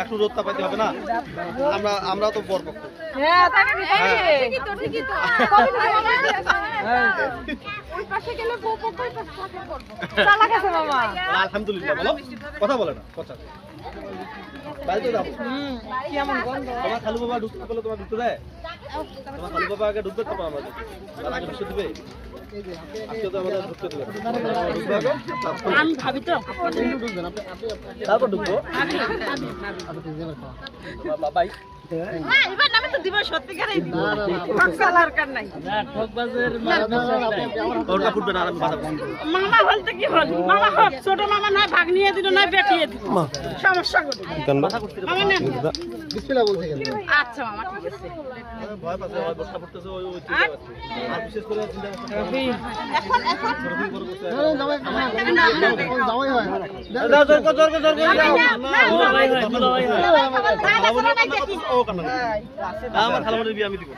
একটু রোদ তাপাইতে হবে না, আমরা তো বর পক্ষ। আলহামদুলিল্লাহ, বলো কথা বলে না কথা। বাড়িতে যাবো, তোমার খালু বাবা ঢুকতে পেলে তোমার ঢুকতে দেয়? তোমার খালু বাবা আগে ঢুকতে তো আমাদের তার আগে ঢুকতে দিবে? আজকে তো আমাদের ঢুকতে দেবে, আমি ভাবি তো তারপর ঢুকবো। বাবাই এবার নামে তো দিব, সত্যিকারেই দিব, দরকার নাই। ওটা ফুটবে না, আমি বাধা মামা বলতে কি হল, মামা হোক, ছোট মামা নয়, ভাগ নিয়ে দিল নয়, বেটিয়ে দিল, সমস্যা করে মামা নেন। আচ্ছা মামা ঠিক আছে। ভয় পাচ্ছে, ভয় বর্ষা পড়তেছে, ওই চিন্তা করছে। আর বিশেষ করে চিন্তা করছে আমার খালামণির বিয়ে আমি দিব।